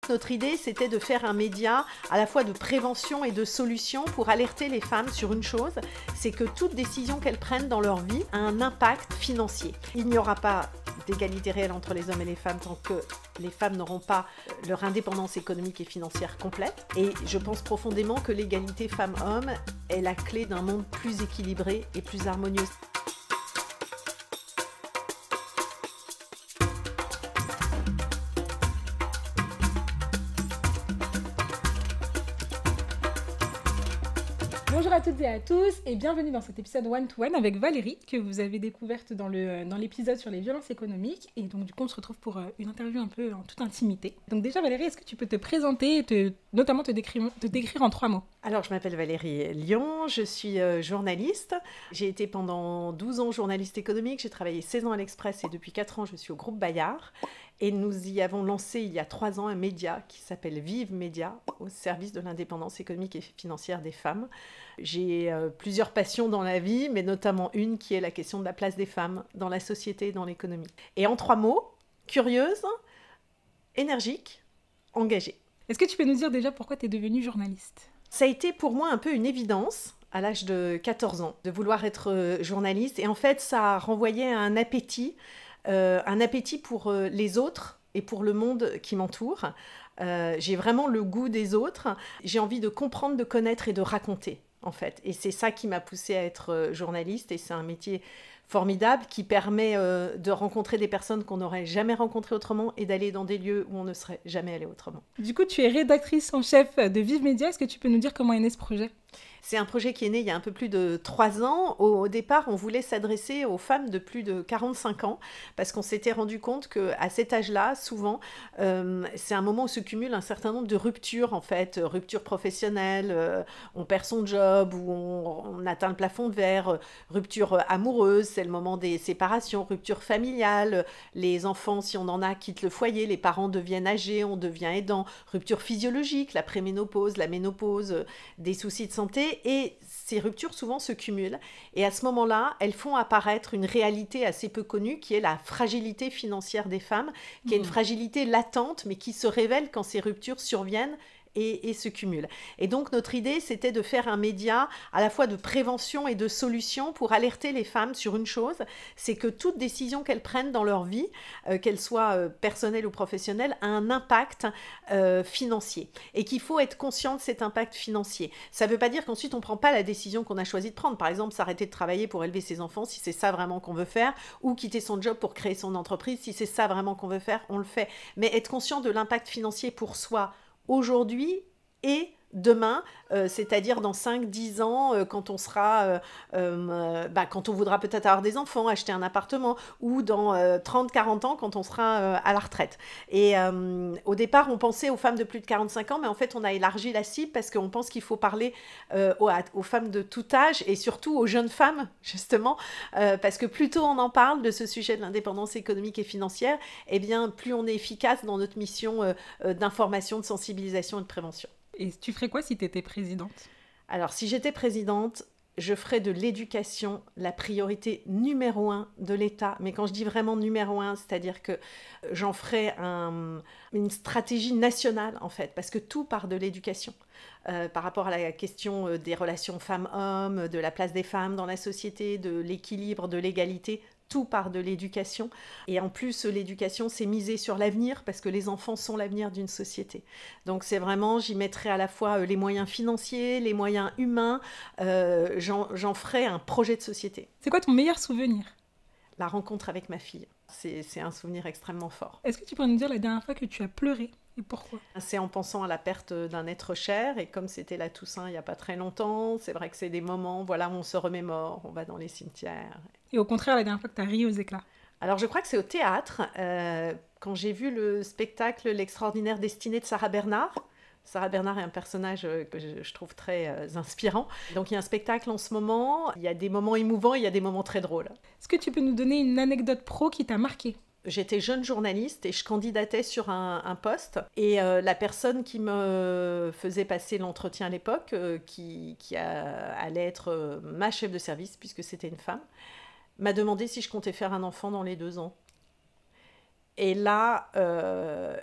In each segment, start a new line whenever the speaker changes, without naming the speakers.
donc notre idée, c'était de faire un média à la fois de prévention et de solution pour alerter les femmes sur une chose, c'est que toute décision qu'elles prennent dans leur vie a un impact financier. Il n'y aura pas d'égalité réelle entre les hommes et les femmes tant que les femmes n'auront pas leur indépendance économique et financière complète. Et je pense profondément que l'égalité femmes-hommes est la clé d'un monde plus équilibré et plus harmonieux.
Bonjour à toutes et à tous et bienvenue dans cet épisode One-to-One avec Valérie que vous avez découverte dans l'épisode sur les violences économiques et donc du coup on se retrouve pour une interview un peu en toute intimité. Donc déjà Valérie, est-ce que tu peux te présenter et notamment te décrire en 3 mots?
Alors je m'appelle Valérie Lyon, je suis journaliste. J'ai été pendant 12 ans journaliste économique, j'ai travaillé 16 ans à l'Express et depuis 4 ans je suis au groupe Bayard. Et nous y avons lancé il y a 3 ans un média qui s'appelle Vive Média, au service de l'indépendance économique et financière des femmes. J'ai plusieurs passions dans la vie, mais notamment une qui est la question de la place des femmes dans la société et dans l'économie. Et en 3 mots, curieuse, énergique, engagée.
Est-ce que tu peux nous dire déjà pourquoi tu es devenue journaliste?
Ça a été pour moi un peu une évidence à l'âge de 14 ans de vouloir être journaliste. Et en fait, ça renvoyait à un appétit pour les autres et pour le monde qui m'entoure. J'ai vraiment le goût des autres. J'ai envie de comprendre, de connaître et de raconter, en fait. Et c'est ça qui m'a poussée à être journaliste. Et c'est un métier formidable qui permet de rencontrer des personnes qu'on n'aurait jamais rencontrées autrement et d'aller dans des lieux où on ne serait jamais allé autrement.
Du coup, tu es rédactrice en chef de Vive Média. Est-ce que tu peux nous dire comment est né ce projet ?
C'est un projet qui est né il y a un peu plus de 3 ans. Au départ, on voulait s'adresser aux femmes de plus de 45 ans parce qu'on s'était rendu compte qu'à cet âge-là, souvent, c'est un moment où se cumulent un certain nombre de ruptures, en fait, ruptures professionnelles, on perd son job ou on atteint le plafond de verre, rupture amoureuse, c'est le moment des séparations, rupture familiale, les enfants, si on en a, quittent le foyer, les parents deviennent âgés, on devient aidant, rupture physiologique, la préménopause, la ménopause, des soucis de santé. Et ces ruptures souvent se cumulent et à ce moment-là, elles font apparaître une réalité assez peu connue qui est la fragilité financière des femmes, qui est une fragilité latente mais qui se révèle quand ces ruptures surviennent et se cumulent. Et donc notre idée, c'était de faire un média à la fois de prévention et de solution pour alerter les femmes sur une chose, c'est que toute décision qu'elles prennent dans leur vie, qu'elle soit personnelle ou professionnelle, a un impact financier et qu'il faut être conscient de cet impact financier. Ça ne veut pas dire qu'ensuite on ne prend pas la décision qu'on a choisi de prendre. Par exemple, s'arrêter de travailler pour élever ses enfants, si c'est ça vraiment qu'on veut faire, ou quitter son job pour créer son entreprise, si c'est ça vraiment qu'on veut faire, on le fait. Mais être conscient de l'impact financier pour soi, aujourd'hui et demain, c'est-à-dire dans 5-10 ans, quand on sera, quand on voudra peut-être avoir des enfants, acheter un appartement, ou dans 30-40 ans, quand on sera à la retraite. Et au départ, on pensait aux femmes de plus de 45 ans, mais en fait, on a élargi la cible parce qu'on pense qu'il faut parler aux femmes de tout âge et surtout aux jeunes femmes, justement, parce que plus tôt on en parle de ce sujet de l'indépendance économique et financière, eh bien, plus on est efficace dans notre mission d'information, de sensibilisation et de prévention.
Et tu ferais quoi si tu étais présidente ?
Alors, si j'étais présidente, je ferais de l'éducation la priorité numéro 1 de l'État. Mais quand je dis vraiment numéro 1, c'est-à-dire que j'en ferais une stratégie nationale, en fait, parce que tout part de l'éducation. Par rapport à la question des relations femmes-hommes, de la place des femmes dans la société, de l'équilibre, de l'égalité, tout part de l'éducation. Et en plus, l'éducation, c'est miser sur l'avenir parce que les enfants sont l'avenir d'une société. Donc c'est vraiment, j'y mettrai à la fois les moyens financiers, les moyens humains. J'en ferai un projet de société.
C'est quoi ton meilleur souvenir ?
La rencontre avec ma fille. C'est un souvenir extrêmement fort.
Est-ce que tu pourrais nous dire la dernière fois que tu as pleuré ? Et pourquoi ?
C'est en pensant à la perte d'un être cher, et comme c'était la Toussaint il n'y a pas très longtemps, c'est vrai que c'est des moments, voilà, où on se remémore, on va dans les cimetières.
Et au contraire, la dernière fois que tu as ri aux éclats ?
Alors je crois que c'est au théâtre, quand j'ai vu le spectacle L'extraordinaire destinée de Sarah Bernard. Sarah Bernard est un personnage que je trouve très inspirant. Donc il y a un spectacle en ce moment, il y a des moments émouvants, il y a des moments très drôles.
Est-ce que tu peux nous donner une anecdote pro qui t'a marquée ?
J'étais jeune journaliste et je candidatais sur un poste. Et la personne qui me faisait passer l'entretien à l'époque, qui allait être ma chef de service, puisque c'était une femme, m'a demandé si je comptais faire un enfant dans les 2 ans. Et là,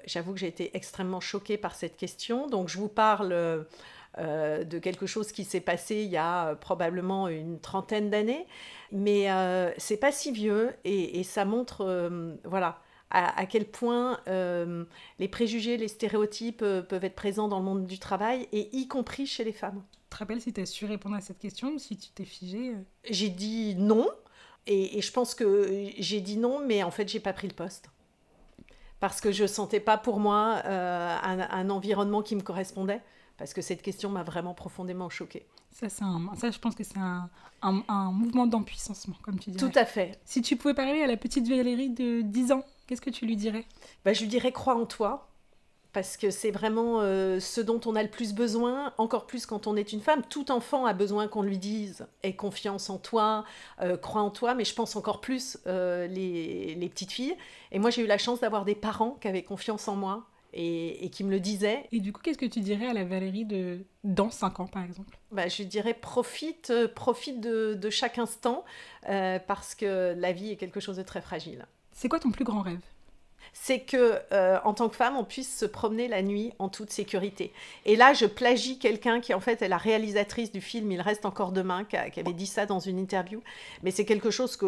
j'avoue que j'ai été extrêmement choquée par cette question. Donc, je vous parle de quelque chose qui s'est passé il y a probablement une trentaine d'années. Mais c'est pas si vieux et ça montre, voilà, à quel point les préjugés, les stéréotypes peuvent être présents dans le monde du travail, et y compris chez les femmes.
Tu te rappelles si tu as su répondre à cette question ou si tu t'es figée
J'ai dit non, et je pense que j'ai dit non, mais en fait, j'ai pas pris le poste. Parce que je sentais pas pour moi un environnement qui me correspondait, parce que cette question m'a vraiment profondément choquée.
Ça, je pense que c'est un mouvement d'empuissancement, comme tu dirais.
Tout à fait.
Si tu pouvais parler à la petite Valérie de 10 ans, qu'est-ce que tu lui dirais ?
Je lui dirais crois en toi, parce que c'est vraiment ce dont on a le plus besoin, encore plus quand on est une femme. Tout enfant a besoin qu'on lui dise « aie confiance en toi, crois en toi », mais je pense encore plus les petites filles. Et moi, j'ai eu la chance d'avoir des parents qui avaient confiance en moi et qui me le disaient.
Et du coup, qu'est-ce que tu dirais à la Valérie dans 5 ans, par exemple ?
Je lui dirais profite de chaque instant, parce que la vie est quelque chose de très fragile.
C'est quoi ton plus grand rêve ?
C'est que, en tant que femme, on puisse se promener la nuit en toute sécurité. Et là, je plagie quelqu'un qui, en fait, est la réalisatrice du film Il reste encore demain, qui avait dit ça dans une interview. Mais c'est quelque chose que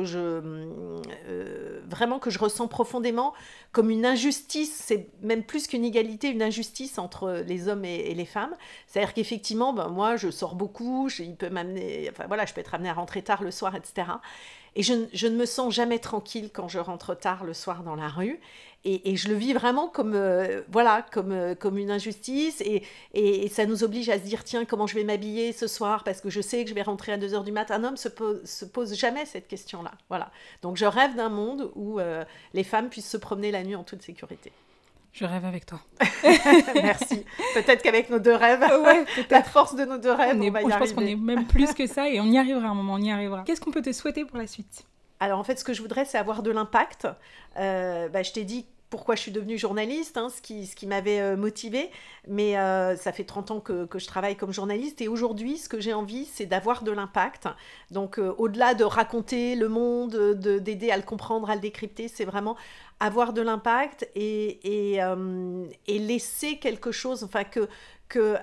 vraiment que je ressens profondément comme une injustice. C'est même plus qu'une égalité, une injustice entre les hommes et les femmes. C'est-à-dire qu'effectivement, moi, je sors beaucoup, il peut m'amener, enfin voilà, je peux être amenée à rentrer tard le soir, etc. Et je ne me sens jamais tranquille quand je rentre tard le soir dans la rue. Et je le vis vraiment comme une injustice. Et ça nous oblige à se dire, tiens, comment je vais m'habiller ce soir parce que je sais que je vais rentrer à 2h du matin. Un homme se pose jamais cette question-là. Voilà. Donc je rêve d'un monde où les femmes puissent se promener la nuit en toute sécurité.
Je rêve avec toi.
Merci. Peut-être qu'avec nos deux rêves, la force de nos deux rêves, on va y arriver.
Je pense qu'on est même plus que ça et on y arrivera à un moment, on y arrivera. Qu'est-ce qu'on peut te souhaiter pour la suite ?
Alors en fait, ce que je voudrais, c'est avoir de l'impact. Je t'ai dit pourquoi je suis devenue journaliste, ce qui m'avait motivée, mais ça fait 30 ans que je travaille comme journaliste, et aujourd'hui, ce que j'ai envie, c'est d'avoir de l'impact. Donc au-delà de raconter le monde, d'aider à le comprendre, à le décrypter, c'est vraiment avoir de l'impact et laisser quelque chose, enfin que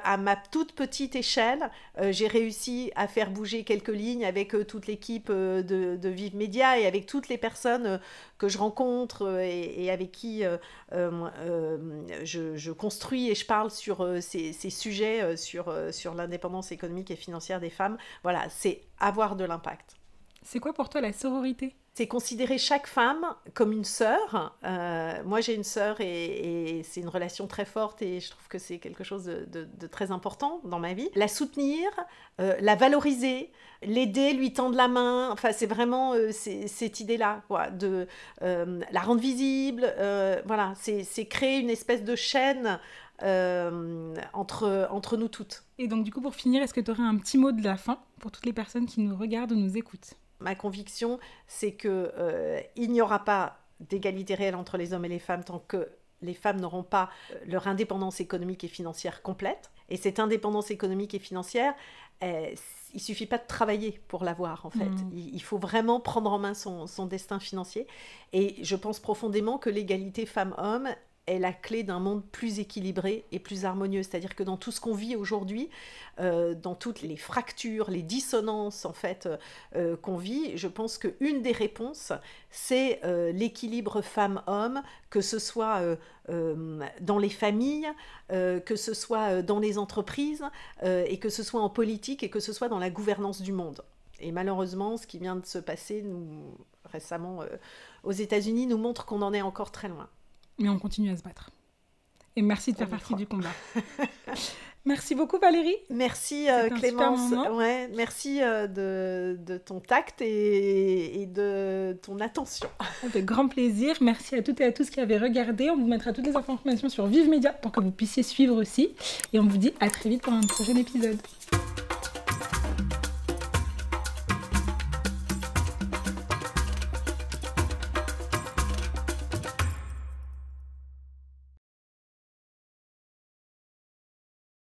à ma toute petite échelle, j'ai réussi à faire bouger quelques lignes avec toute l'équipe de Vive Média et avec toutes les personnes que je rencontre et avec qui je construis et je parle sur ces sujets, sur l'indépendance économique et financière des femmes. Voilà, c'est avoir de l'impact.
C'est quoi pour toi la sororité ?
C'est considérer chaque femme comme une sœur. Moi, j'ai une sœur et c'est une relation très forte et je trouve que c'est quelque chose de très important dans ma vie. La soutenir, la valoriser, l'aider, lui tendre la main. Enfin, c'est vraiment cette idée-là, quoi, de la rendre visible. Voilà, c'est créer une espèce de chaîne entre nous toutes.
Et donc, du coup, pour finir, est-ce que tu aurais un petit mot de la fin pour toutes les personnes qui nous regardent ou nous écoutent ?
Ma conviction, c'est qu'il n'y aura pas d'égalité réelle entre les hommes et les femmes tant que les femmes n'auront pas leur indépendance économique et financière complète. Et cette indépendance économique et financière, il ne suffit pas de travailler pour l'avoir, en fait. Il faut vraiment prendre en main son destin financier. Et je pense profondément que l'égalité femmes-hommes est la clé d'un monde plus équilibré et plus harmonieux. C'est-à-dire que dans tout ce qu'on vit aujourd'hui, dans toutes les fractures, les dissonances en fait qu'on vit, je pense qu'une des réponses, c'est l'équilibre femmes-hommes, que ce soit dans les familles, que ce soit dans les entreprises, et que ce soit en politique, et que ce soit dans la gouvernance du monde. Et malheureusement, ce qui vient de se passer récemment aux États-Unis nous montre qu'on en est encore très loin.
Mais on continue à se battre. Et merci de faire partie du combat. Merci beaucoup Valérie.
Merci Clémence. Ouais, merci de ton tact et de ton attention.
Avec grand plaisir. Merci à toutes et à tous qui avaient regardé. On vous mettra toutes les informations sur Vive Média pour que vous puissiez suivre aussi. Et on vous dit à très vite pour un prochain épisode.